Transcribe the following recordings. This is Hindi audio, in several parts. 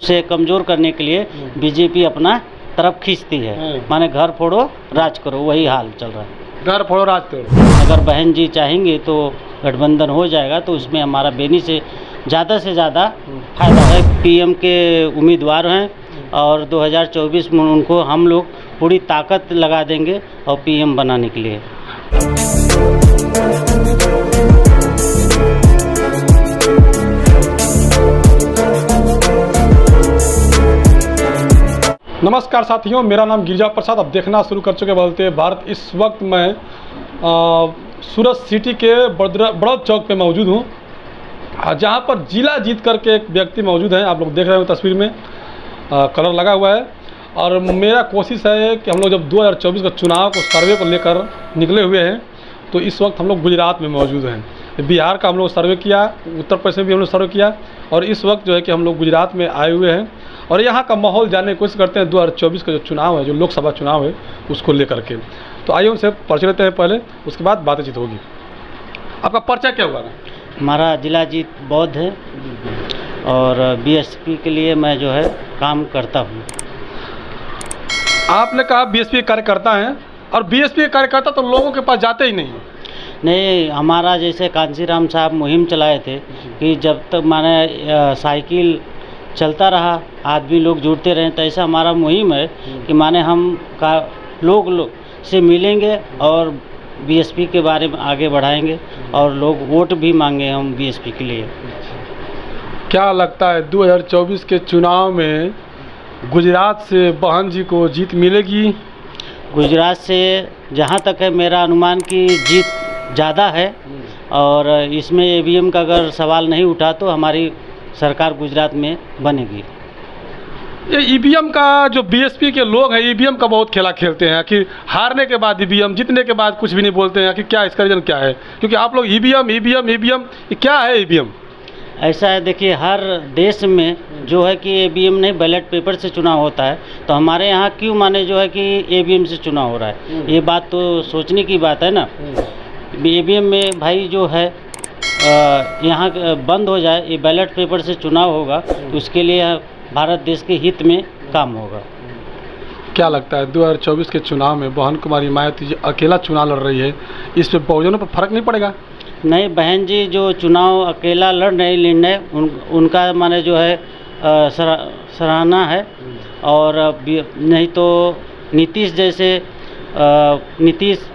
से कमज़ोर करने के लिए बीजेपी अपना तरफ खींचती है। माने घर फोड़ो राज करो, वही हाल चल रहा है। घर फोड़ो राज करो। अगर बहन जी चाहेंगे तो गठबंधन हो जाएगा, तो उसमें हमारा बेनी से ज़्यादा फायदा है। पीएम के उम्मीदवार हैं और 2024 में उनको हम लोग पूरी ताकत लगा देंगे और पीएम बनाने के लिए। नमस्कार साथियों, मेरा नाम गिरिजा प्रसाद। अब देखना शुरू कर चुके बोलते भारत। इस वक्त मैं सूरत सिटी के बड़ौद चौक पे मौजूद हूँ, जहाँ पर जिला जीत करके एक व्यक्ति मौजूद हैं। आप लोग देख रहे हो तस्वीर में कलर लगा हुआ है। और मेरा कोशिश है कि हम लोग जब 2024 का चुनाव को सर्वे को लेकर निकले हुए हैं, तो इस वक्त हम लोग गुजरात में मौजूद हैं। बिहार का हम लोग सर्वे किया, उत्तर प्रदेश में भी हम लोग सर्वे किया, और इस वक्त जो है कि हम लोग गुजरात में आए हुए हैं और यहाँ का माहौल जानने की कोशिश करते हैं 2024 का जो चुनाव है, जो लोकसभा चुनाव है, उसको लेकर के। तो आइए उनसे परिचय लेते हैं पहले, उसके बाद बातचीत होगी। आपका परिचय क्या हुआ ना? हमारा जिला जीत बौद्ध है और बीएसपी के लिए मैं जो है काम करता हूँ। आपने कहा बीएसपी के कार्यकर्ता हैं, और बीएसपी के कार्यकर्ता तो लोगों के पास जाते ही नहीं। हमारा जैसे कांसीराम साहब मुहिम चलाए थे कि जब तक माने साइकिल चलता रहा, आदमी लोग जुड़ते रहे, तो ऐसा हमारा मुहिम है कि माने हम लोग से मिलेंगे और बीएसपी के बारे में आगे बढ़ाएंगे और लोग वोट भी मांगे हम बीएसपी के लिए। क्या लगता है 2024 के चुनाव में गुजरात से बहन जी को जीत मिलेगी? गुजरात से जहाँ तक है मेरा अनुमान की जीत ज़्यादा है, और इसमें ईवीएम का अगर सवाल नहीं उठा तो हमारी सरकार गुजरात में बनेगी। ये ईवीएम का जो बीएसपी के लोग हैं, ईवीएम का बहुत खेला खेलते हैं कि हारने के बाद ईवीएम, जीतने के बाद कुछ भी नहीं बोलते हैं कि क्या इसका रीजन क्या है, क्योंकि आप लोग ईवीएम ये क्या है ईवीएम? ऐसा है, देखिए हर देश में जो है कि ईवीएम नहीं बैलेट पेपर से चुनाव होता है, तो हमारे यहाँ क्यों माने जो है कि ईवीएम से चुनाव हो रहा है? ये बात तो सोचने की बात है ना। ईवीएम में भाई जो है यहाँ बंद हो जाए, ये बैलेट पेपर से चुनाव होगा, तो उसके लिए भारत देश के हित में काम होगा। क्या लगता है 2024 के चुनाव में बहन कुमारी मायावती जी अकेला चुनाव लड़ रही है, इस पे बहुजनों पर फर्क नहीं पड़ेगा? नहीं, बहन जी जो चुनाव अकेला लड़ रही निर्णय उनका माने जो है सराहना है। और नहीं तो नीतीश जैसे नीतीश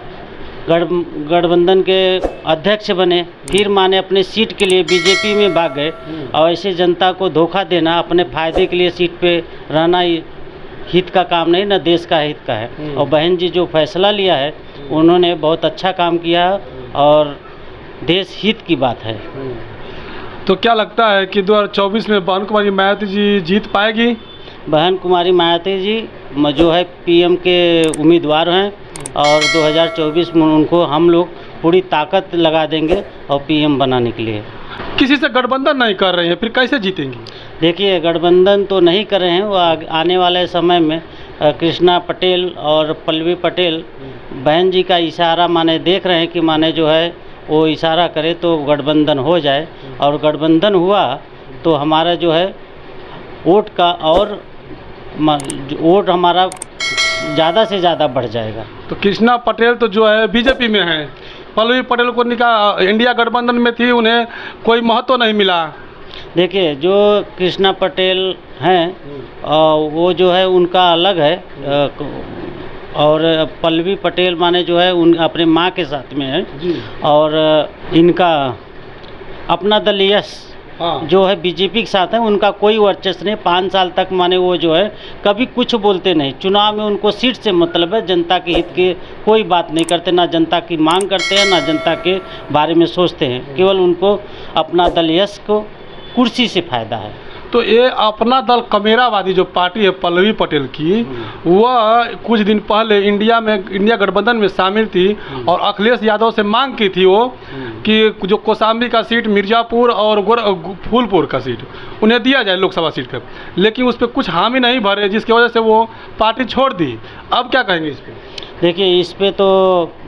गठबंधन के अध्यक्ष बने, फिर माने अपने सीट के लिए बीजेपी में भाग गए, और ऐसे जनता को धोखा देना, अपने फायदे के लिए सीट पे रहना हित का काम नहीं ना, देश का हित का है। और बहन जी जो फैसला लिया है उन्होंने बहुत अच्छा काम किया और देश हित की बात है। तो क्या लगता है कि 2024 में बहन कुमारी मायावती जी जीत पाएगी? बहन कुमारी मायावती जी जो है पीएम के उम्मीदवार हैं और 2024 में उनको हम लोग पूरी ताकत लगा देंगे और पीएम बनाने के लिए। किसी से गठबंधन नहीं कर रहे हैं, फिर कैसे जीतेंगी? देखिए गठबंधन तो नहीं कर रहे हैं, वो आने वाले समय में कृष्णा पटेल और पल्लवी पटेल बहन जी का इशारा माने देख रहे हैं कि माने जो है वो इशारा करे तो गठबंधन हो जाए, और गठबंधन हुआ तो हमारा जो है वोट का और वोट हमारा ज़्यादा से ज़्यादा बढ़ जाएगा। तो कृष्णा पटेल तो जो है बीजेपी में है, पल्लवी पटेल को इंडिया गठबंधन में थी, उन्हें कोई महत्व नहीं मिला। देखिए जो कृष्णा पटेल हैं वो जो है उनका अलग है, और पल्लवी पटेल माने जो है उन अपने माँ के साथ में है, और इनका अपना दल यस जो है बीजेपी के साथ है, उनका कोई वर्चस्व नहीं। 5 साल तक माने वो जो है कभी कुछ बोलते नहीं, चुनाव में उनको सीट से मतलब है, जनता के हित के कोई बात नहीं करते, ना जनता की मांग करते हैं ना जनता के बारे में सोचते हैं, केवल उनको अपना दल यश को कुर्सी से फायदा है। तो ये अपना दल कमेरावादी जो पार्टी है पल्लवी पटेल की, वह कुछ दिन पहले इंडिया गठबंधन में शामिल थी और अखिलेश यादव से मांग की थी वो कि जो कौशाम्बी का सीट, मिर्ज़ापुर और फूलपुर का सीट उन्हें दिया जाए लोकसभा सीट का, लेकिन उस पर कुछ हामी नहीं भरे, जिसकी वजह से वो पार्टी छोड़ दी। अब क्या कहेंगे इस पर? देखिए इस पे तो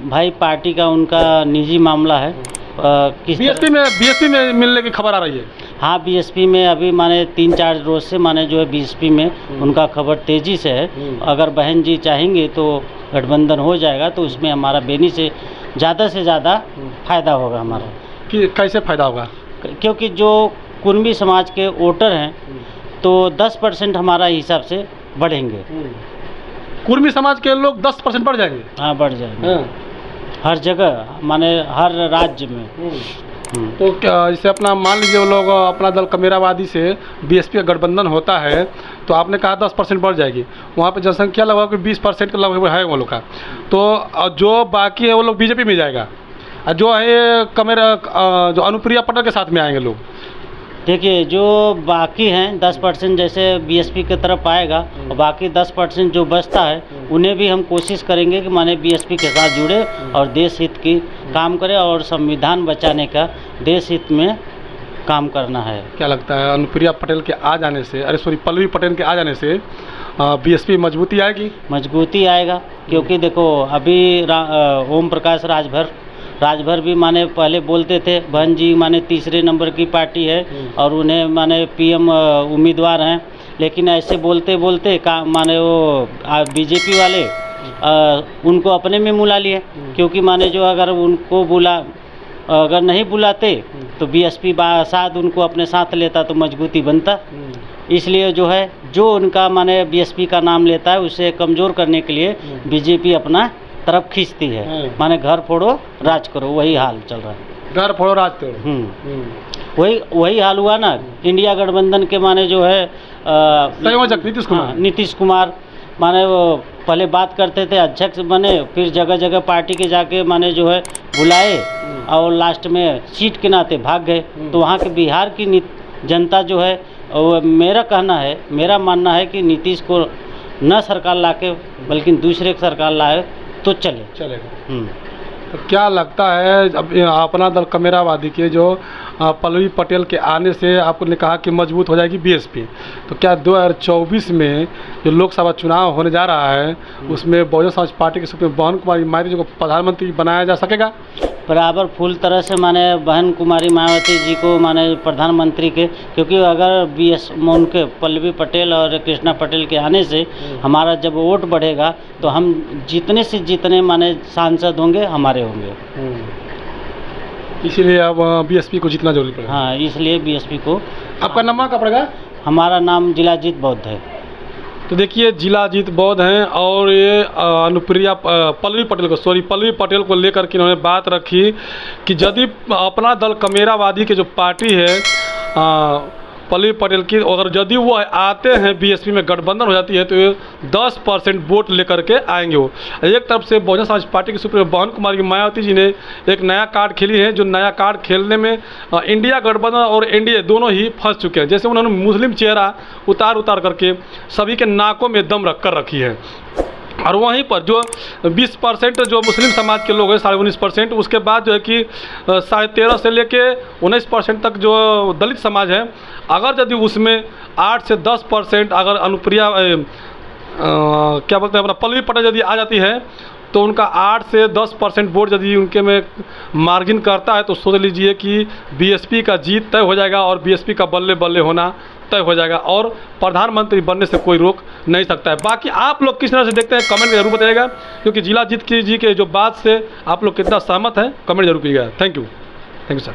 भाई पार्टी का उनका निजी मामला है, किस बीएसपी में मिलने की खबर आ रही है। हाँ, बीएसपी में अभी माने 3-4 रोज से माने जो है बीएसपी में उनका खबर तेज़ी से है। अगर बहन जी चाहेंगे तो गठबंधन हो जाएगा, तो उसमें हमारा बेनी से ज़्यादा फ़ायदा होगा हमारा। कि कैसे फ़ायदा होगा? क्योंकि जो कुर्मी समाज के वोटर हैं तो 10% हमारा हिसाब से बढ़ेंगे। कुर्मी समाज के लोग 10% बढ़ जाएंगे? हाँ, बढ़ जाएंगे। हर जगह माने हर राज्य में। तो क्या जैसे अपना मान लीजिए वो लोग अपना दल कमेरावादी से बीएसपी का गठबंधन होता है तो आपने कहा 10% बढ़ जाएगी, वहाँ पे जनसंख्या लगभग 20% का लगभग है वो लोग का, तो जो बाकी है वो लोग बीजेपी में जाएगा, जो है जो अनुप्रिया पटेल के साथ में आएंगे लोग। देखिए, जो बाकी हैं 10% जैसे बीएसपी की तरफ आएगा और बाकी 10% जो बचता है उन्हें भी हम कोशिश करेंगे कि माने बीएसपी के साथ जुड़े और देश हित की काम करें और संविधान बचाने का देश हित में काम करना है। क्या लगता है अनुप्रिया पटेल के आ जाने से, पल्लवी पटेल के आ जाने से बीएसपी मजबूती आएगी? मजबूती आएगा, क्योंकि देखो अभी ओम प्रकाश राजभर भी माने पहले बोलते थे बहन जी माने तीसरे नंबर की पार्टी है और उन्हें माने पीएम उम्मीदवार हैं, लेकिन ऐसे बोलते बोलते माने वो बीजेपी वाले उनको अपने में बुला लिए, क्योंकि माने जो अगर उनको अगर नहीं बुलाते तो बीएसपी शायद उनको अपने साथ लेता तो मजबूती बनता। इसलिए जो है जो उनका माने बीएसपी का नाम लेता है उसे कमज़ोर करने के लिए बीजेपी अपना तरफ खींचती है। माने घर फोड़ो राज करो, वही हाल चल रहा है। घर फोड़ो राज करो, वही हाल हुआ ना इंडिया गठबंधन के माने जो है संयोजक नीतीश कुमार माने वो पहले बात करते थे, अध्यक्ष बने, फिर जगह जगह पार्टी के जाके माने जो है बुलाए और लास्ट में सीट के नाते भाग गए। तो वहाँ के बिहार की जनता जो है मेरा मानना है कि नीतीश को न सरकार लाके बल्कि दूसरे सरकार लाए तो चलेगा। तो क्या लगता है अब अपना दल कमेरावादी के जो पल्लवी पटेल के आने से आपने कहा कि मजबूत हो जाएगी बीएसपी, तो क्या 2024 में जो लोकसभा चुनाव होने जा रहा है उसमें बहुजन समाज पार्टी के सूत्र में बहन कुमारी मायावती जी को प्रधानमंत्री बनाया जा सकेगा? बराबर फुल तरह से माने बहन कुमारी मायावती जी को माने प्रधानमंत्री के, क्योंकि अगर उनके पल्लवी पटेल और कृष्णा पटेल के आने से हमारा जब वोट बढ़ेगा तो हम जितने से जितने माने सांसद होंगे हमारे होंगे। इसीलिए अब बीएसपी को जीतना जरूरी पड़ेगा। हाँ, इसलिए बीएसपी को। आपका नाम क्या पड़ेगा? हमारा नाम जिलाजीत बौद्ध है। तो देखिए जिलाजीत बौद्ध हैं और ये अनुप्रिया पल्लवी पटेल को लेकर के इन्होंने बात रखी कि यदि अपना दल कमेरावादी के जो पार्टी है पल्लवी पटेल की, अगर यदि वो आते हैं बीएसपी में गठबंधन हो जाती है तो ये 10% वोट लेकर के आएंगे। वो एक तरफ से बहुजन समाज पार्टी की सुप्रीमो बहन कुमारी मायावती जी ने एक नया कार्ड खेली है, जो नया कार्ड खेलने में इंडिया गठबंधन और एनडीए दोनों ही फंस चुके हैं। जैसे उन्होंने मुस्लिम चेहरा उतार करके सभी के नाकों में दम रख कर रखी है, और वहीं पर जो 20% जो मुस्लिम समाज के लोग हैं 19.5%, उसके बाद जो है कि 13.5 से लेके 19% तक जो दलित समाज है, अगर यदि उसमें 8 से 10% अगर अनुप्रिया क्या बोलते हैं अपना पल्लवी पटेल यदि आ जाती है तो उनका 8 से 10% वोट यदि उनके में मार्जिन करता है तो सोच लीजिए कि बीएसपी का जीत तय हो जाएगा और बीएसपी का बल्ले बल्ले होना तय हो जाएगा और प्रधानमंत्री बनने से कोई रोक नहीं सकता है। बाकी आप लोग किस तरह से देखते हैं कमेंट में जरूर बताइएगा, क्योंकि जिलाजीत जी के जो बात से आप लोग कितना सहमत हैं कमेंट जरूर कीजिएगा। Thank you sir.